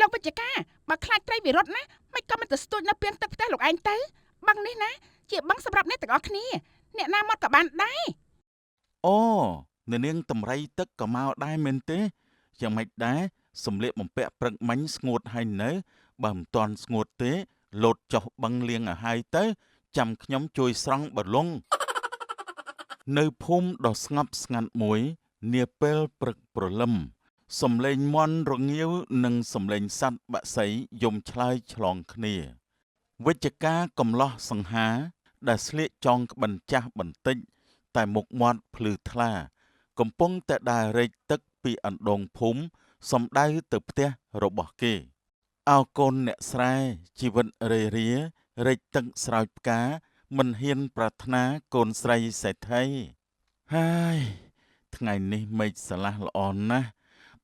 លោកវិជ្ជការបើខ្លាចត្រីវិរុទ្ធណាមិនក៏មិនទៅស្ទួចនៅពាងទឹកផ្ទះលោកឯងទៅបឹងនេះណាជាបឹងសម្រាប់អ្នកទាំងអស់គ្នាអ្នកណាមកក៏បានដែរអូអ្នកនាងតម្រៃទឹកក៏មកដែរមែនទេយ៉ាងម៉េចដែរសម្លៀកបំពាក់ព្រឹកមិញស្ងួតហើយនៅបើមិនទាន់ស្ងួតទេលោតចុះបឹងលាងឲ្យហើយទៅចាំខ្ញុំជួយស្រង់បលុងនៅភូមិដ៏ស្ងប់ស្ងាត់មួយនាពេលព្រឹកព្រលឹមសំឡេងមាន់រងាវនិងសំឡេងសត្វបក្សីយំឆ្លើយឆ្លងគ្នាវិជ្ជការកំឡោះសង្ហាដែលស្លៀកចងក្បិនចាស់បន្តិចតែមុខមាត់ភ្លឺថ្លាកំពុងតែដើររែកទឹកពីអណ្ដូងភូមិសំដៅទៅផ្ទះរបស់គេអោកូនអ្នកស្រែជីវិតរេរារែកទឹកស្រោចផ្កាមិនហ៊ានប្រាថ្នាកូនស្រីសេដ្ឋីហើយថ្ងៃនេះមេឃស្រឡះល្អណាស់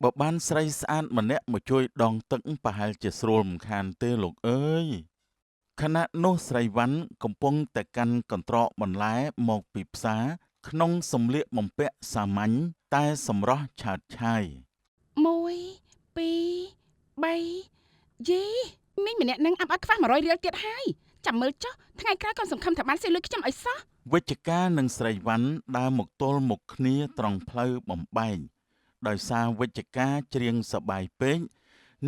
បើបានស្រីស្អាតម្នាក់មកជួយដងទឹកប្រហែលជាស្រួលមិនខានទេលោកអើយខណៈនោះស្រីវ៉ាន់កំពុងតែកាន់កន្ត្រកបន្លែមកពីផ្សារក្នុងសម្លៀកបំពាក់សាមញ្ញតែសម្រស់ឆើតឆាយ1 2 3យីមីងម្នាក់នឹងអាប់អត់ខ្វះ100រៀលទៀតហើយចាំមើលចុះថ្ងៃក្រោយកុំសង្ឃឹមថាបានស៊ីលុយខ្ញុំឲ្យសោះវិជ្ជការនិងស្រីវ៉ាន់ដើរមកទល់មុខគ្នាត្រង់ផ្លូវបំបែកដោយសារវិជ្ជការច្រៀងសប្បាយពេក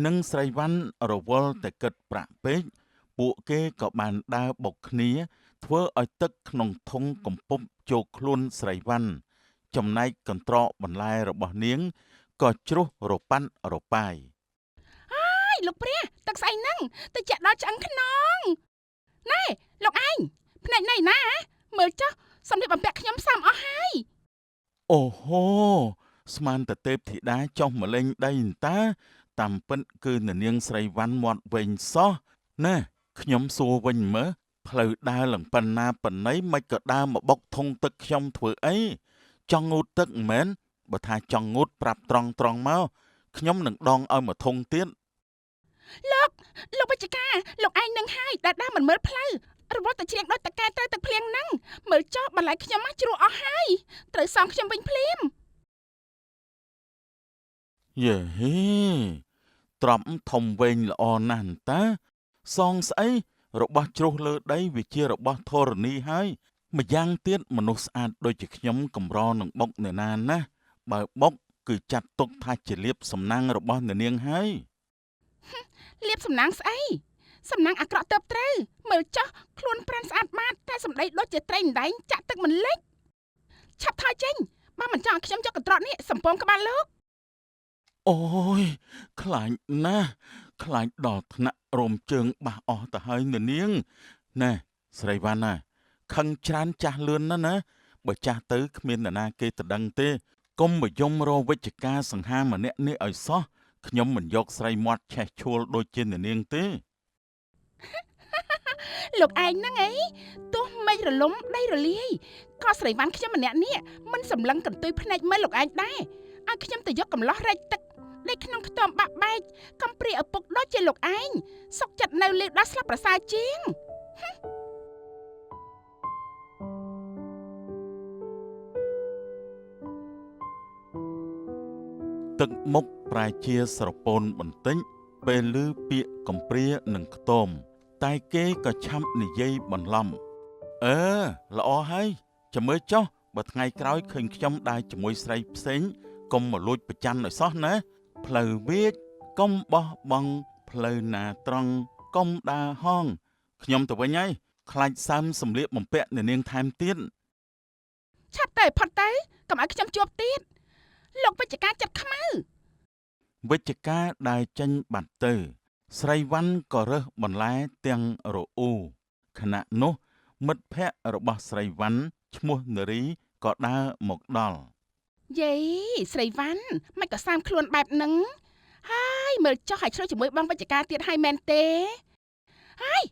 និងស្រីវ៉ាន់រវល់តែគិតប្រាក់ពេកពួកគេក៏បានដើរបុកគ្នាធ្វើឲ្យទឹកក្នុងធុងកំពប់ជោកខ្លួនស្រីវ៉ាន់ចំណែកកន្ត្រកបន្លែរបស់នាងក៏ជ្រុះរប៉ាន់រប៉ាយហើយលោកព្រះទឹកស្អីហ្នឹងទៅចាក់ដល់ឆ្អឹងខ្នងណែលោកឯងភ្នែកណៃណាមើលចុះសម្លៀកបំពាក់ខ្ញុំសាំអស់ហើយអូហូស្មានតែទេពធីតាចុះមកលេងដីតើតាមពិតគឺនាងស្រីវ៉ាន់មាត់វែងសោះណែខ្ញុំសួរវិញមើលផ្លូវដើរឡើងប៉ុណ្ណាប៉ុណ្ណីមិនក៏ដើរមកបុកធុងទឹកខ្ញុំធ្វើអីចង់ងូតទឹកមិនមែនបើថាចង់ងូតប្រាប់ត្រង់មកខ្ញុំនឹងដងឲ្យមួយធុងទៀតលោកវិជ្ជការលោកឯងនឹងហើយដែលដើរមិនមើលផ្លូវរវល់តែច្រៀងដូចតកែត្រូវទឹកភ្លៀងហ្នឹងមើលចុះបន្លែខ្ញុំមកជ្រក់អស់ហើយត្រូវសងខ្ញុំវិញភ្លាមយេហេត្រប់ធំវែងល្អណាស់តើសងស្អីរបស់ជ្រុះលើដីវាជារបស់ធរណីហើយម្យ៉ាងទៀតមនុស្សស្អាតដូចជាខ្ញុំកម្រនឹងបុកអ្នកណាណាបើបុកគឺចាត់ទុកថាជាលៀបសំណាងរបស់អ្នកនាងហើយលៀបសំណាងស្អីសំណាងអាក្រក់ទៅត្រូវមើលចុះខ្លួនប្រានស្អាតបាតតែសម្ដីដូចជាត្រីម្ដែងចាក់ទឹកមិនលិចឆាប់ថយចេញបើមិនចង់ឲ្យខ្ញុំយកកន្ត្រកនេះសំពងក្បាលលោកអូយខ្លាចណាស់ខ្លាចដល់ថ្នាក់រោមជើងបាសអស់ទៅហើយអ្នកនាងណែស្រីវ៉ាន់ណាខឹងច្រើនចាស់លឿនណាស់បើចាស់ទៅគ្មាននរណាគេទៅដឹងទេកុំបយំរវិជ្ជការសង្ហាម្នាក់នេះឲ្យសោះខ្ញុំមិនយកស្រីមាត់ឆេះឈួលដូចជាអ្នកនាងទេលោកឯងហ្នឹងអីទោះមិនរលំដីរលាយក៏ស្រីវ៉ាន់ខ្ញុំម្នាក់នេះមិនសម្លឹងកន្ទុយភ្នែកមើលលោកឯងដែរឲ្យខ្ញុំទៅយកកំឡោះរែកទឹកដេកក្នុងខ្ទមបាក់បែកកំព្រាឪពុកដូចជាលោកឯងសុកចិត្តនៅលេវដល់ស្លាប់ប្រសើរជាងទឹកមុខប្រែជាស្រពោនបន្តិចពេលឮពាក្យកំព្រានិងខ្ទមតែគេក៏ឆាប់និយាយបន្លំល្អហើយចាំមើលចុះបើថ្ងៃក្រោយឃើញខ្ញុំដើរជាមួយស្រីផ្សេងកុំមកលួចប្រច័ណ្ឌឲ្យសោះណាផ្លូវវាចកុំបោះបង់ផ្លូវណាត្រង់កុំដើរហងខ្ញុំទៅវិញហើយខ្លាចសើមសម្លៀកបំពាក់អ្នកនាងថែមទៀតឆាប់ទៅផុតទៅកុំឲ្យខ្ញុំជួបទៀតលោកវិជ្ជការចិត្តខ្មៅវិជ្ជការដើរចេញបាត់ទៅស្រីវ៉ាន់ក៏រើសបន្លែទាំងរអ៊ូខណៈនោះមិត្តភ័ក្តិរបស់ស្រីវ៉ាន់ឈ្មោះនារីក៏ដើរមកដល់យេស្រីវ៉ាន់មិនក៏សាមខ្លួនបែបហ្នឹងហើយមើលចុះឲ្យឆ្លោះជាមួយបងវិជ្ជការទៀតហើយមែនទេហើយ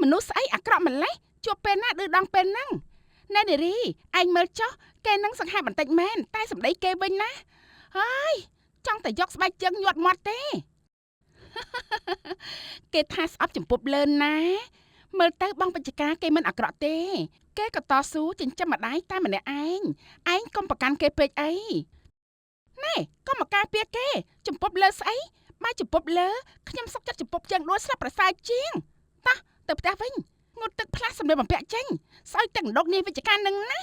មនុស្សស្អីអាក្រក់ម្លេះជួបពេលណាឌឺដងពេលហ្នឹងណែនារីឯងមើលចុះគេនឹងសង្ហែបន្តិចមែនតែសម្ដីគេវិញណាហើយចង់តែយកស្បែកជើងញាត់មាត់ទេគេថាស្អប់ចំពប់លឿនណាមើលទៅបងវិជ្ជការគេមិនអាក្រក់ទេគេក៏តស៊ូចិញ្ចឹមម្ដាយតែម្នាក់ឯងកុំប្រកាន់គេពេកអីណែកុំមកការពារគេចំពប់លើស្អី បាយចំពប់លើខ្ញុំសុកចិត្តចំពប់ជើងដួលស្រាប់ប្រសើរជាងតោះទៅផ្ទះវិញងូតទឹកផ្លាស់សម្លៀកបំពាក់ចេញស្អុយទឹកដុកនាយវិជ្ជការនឹងណា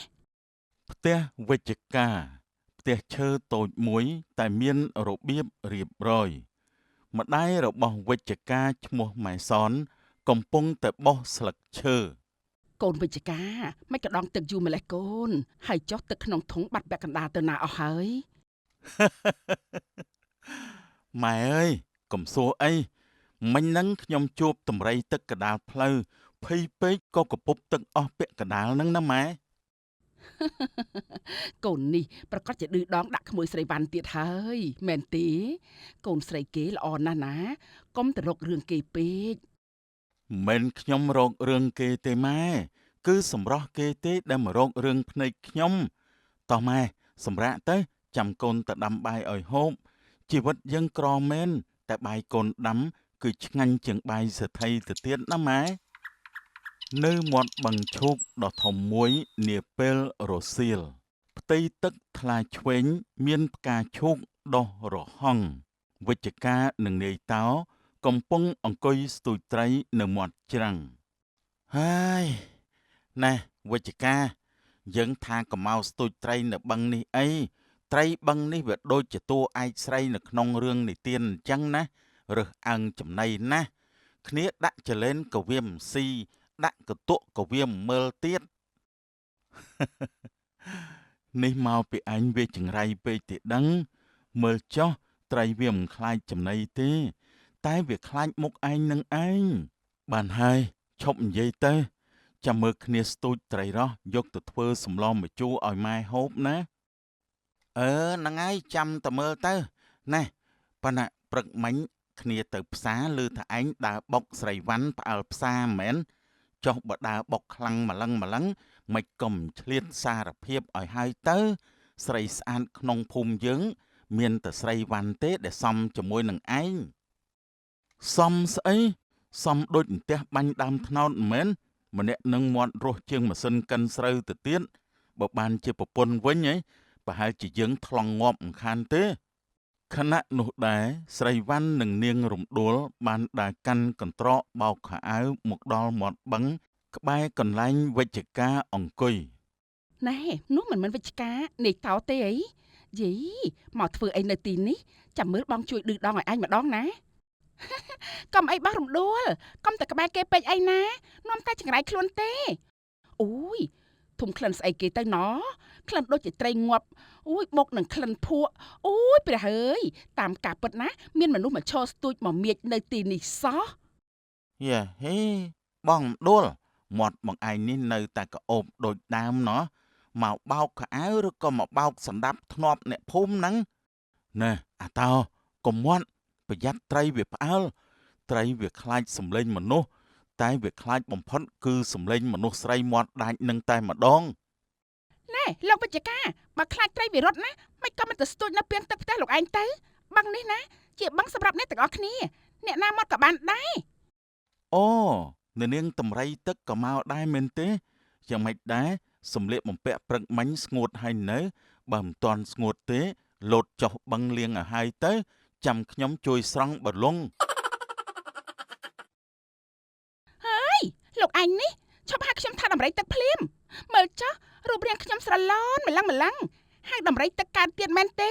ផ្ទះវិជ្ជការផ្ទះឈើតូចមួយតែមានរបៀបរៀបរយម្ដាយរបស់វិជ្ជការឈ្មោះម៉ែសនកំពុងតែបោះស្លឹកឈើ កូនវិជ្ជការមិនក៏ដងទឹកយូរម្លេះកូនហើយចុះទឹកក្នុងធុងបាត់ពាក់កណ្ដាលទៅណាអស់ហើយ ម៉ែអើយកុំសួរអីមិញហ្នឹងខ្ញុំជួបតម្រៃទឹកកដាលផ្លូវភ័យពេកក៏កពុបទឹកអស់ពាក់កដាលហ្នឹងណាម៉ែ កូននេះប្រកាសជាឌឺដងដាក់ក្មួយស្រីវ៉ាន់ទៀតហើយមែនទេកូនស្រីគេល្អណាស់ណាកុំទៅរករឿងគេពេក មិនខ្ញុំរករឿងគេទេម៉ែគឺសម្រស់គេទេដែលមករករឿងភ្នែកខ្ញុំតោះម៉ែសម្រាប់ទៅចាំកូនទៅដាំបាយឲ្យហូបជីវិតយើងក្រមែនតែបាយកូនដាំគឺឆ្ងាញ់ជាងបាយសេដ្ឋីទៅទៀតណាម៉ែនៅមាត់បឹងឈូកដ៏ធំមួយនាពេលរសៀលផ្ទៃទឹកថ្លាឆ្វេងមានផ្កាឈូកដុះរហ័ងវិជ្ជការនិងនាយតោកំពុងអង្គុយស្ទូចត្រីនៅមាត់ច្រាំងហើយណែវិជ្ជការយើងថាកម្មកស្ទូចត្រីនៅបឹងនេះអីត្រីបឹងនេះវាដូចជាតួឯកស្រីនៅក្នុងរឿងនិទានអញ្ចឹងណារើសអើងចំណៃណាស់គ្នាដាក់ចលែនកវៀមស៊ីដាក់កតុកកវៀមមើលទៀត នេះមកពីអញវាចង្រៃពេកទេដឹងមើលចុះត្រីវាមិនខ្លាចចំណៃទេតែវាខ្លាចមុខឯងនឹងឯងបានហើយឈប់និយាយទៅចាំមើលគ្នាស្ទូចត្រីរស់យកទៅធ្វើសម្លម្ជូរឲ្យម៉ែហូបណាហ្នឹងហើយចាំតែមើលទៅណែប៉ុន្តែព្រឹកមិញគ្នាទៅផ្សារឮថាឯងដើរបុកស្រីវ៉ាន់ផ្អើលផ្សារមែនចុះបើដើរបុកខ្លាំងម្លឹងមិនកុំឆ្លៀតសារភាពឲ្យហើយទៅស្រីស្អាតក្នុងភូមិយើងមានតែស្រីវ៉ាន់ទេដែលសមជាមួយនឹងឯងសមស្អីសមដូចអន្ទះបាញ់ដើមត្នោតមែនម្នាក់នឹងមាត់រស់ជាងម៉ាស៊ីនកិនស្រូវទៅទៀតបើបានជាប្រពន្ធវិញហីប្រហែលជាយើងថ្លង់ងាប់មិនខានទេខណៈនោះដែរស្រីវ៉ាន់និងនាងរំដួលបានដើរកាន់កន្ត្រកបោកខោអាវមកដល់មាត់បឹងក្បែរកន្លែងវិជ្ជការអង្គុយ ណែនោះមិនមែនវិជ្ជការនាយតោទេអីយីមកធ្វើអីនៅទីនេះចាំមើលបងជួយឌឺដងឲ្យឯងម្ដងណា កុំអីបោះរំដួលកុំតែក្បែរគេពេកអីណានាំតែចង្រៃខ្លួនទេអូយធំក្លិនស្អីគេទៅណក្លិនដូចជាត្រីងាប់អូយបុកនឹងក្លិនភក់អូយព្រះអើយតាមការពិតណាមានមនុស្សមកឈរស្ទូចមកមៀចនៅទីនេះសោះ យ៉ាហេបងដួលមាត់បងឯងនេះនៅតែក្អូបដូចដើមណោះមកបោកខោអាវឬក៏មកបោកសណ្ដាប់ធ្នាប់អ្នកភូមិហ្នឹងណែអាតោកុំមាត់ប្រយ័ត្នត្រីវាផ្អើលត្រីវាខ្លាចសម្លេងមនុស្សតែវាខ្លាចបំផុតគឺសម្លេងមនុស្សស្រីមាត់ដាច់នឹងតែម្ដង ណែលោកវិជ្ជការបើខ្លាចត្រីវិរុទ្ធណាមិនក៏មិនទៅស្ទូចនៅពាងទឹកផ្ទះលោកឯងទៅបឹងនេះណាជាបឹងសម្រាប់អ្នកទាំងអស់គ្នាអ្នកណាមកក៏បានដែរ អូអ្នកនាងតម្រៃទឹកក៏មកដែរមែនទេយ៉ាងម៉េចដែរសម្លៀកបំពាក់ព្រឹកមិញស្ងួតហើយនៅបើមិនទាន់ស្ងួតទេលោតចុះបឹងលៀងឲ្យហើយទៅចាំខ្ញុំជួយស្រង់បលុង ហើយលោកឯងនេះឈប់ហៅខ្ញុំថាដំរីទឹកភ្លាមមើលចុះរូបរាងខ្ញុំស្រឡនម្លឹងហៅដំរីទឹកកើតទៀតមែនទេ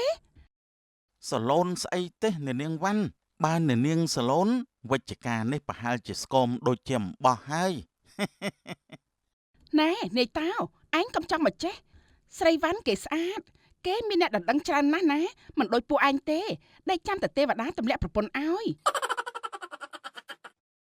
សឡូនស្អីទេអ្នកនាងវ៉ាន់បើអ្នកនាងសឡូនវិជ្ជការនេះប្រហែលជាស្គមដូចជាអំបោះហើយ ណែនាយតោឯងកុំចង់មកចេះស្រីវ៉ាន់គេស្អាតគេមានអ្នកដណ្ដឹងច្រើនណាស់ណាមិនដូចពួកឯងទេដែលចាំតែទេវតាទម្លាក់ប្រពន្ធឲ្យ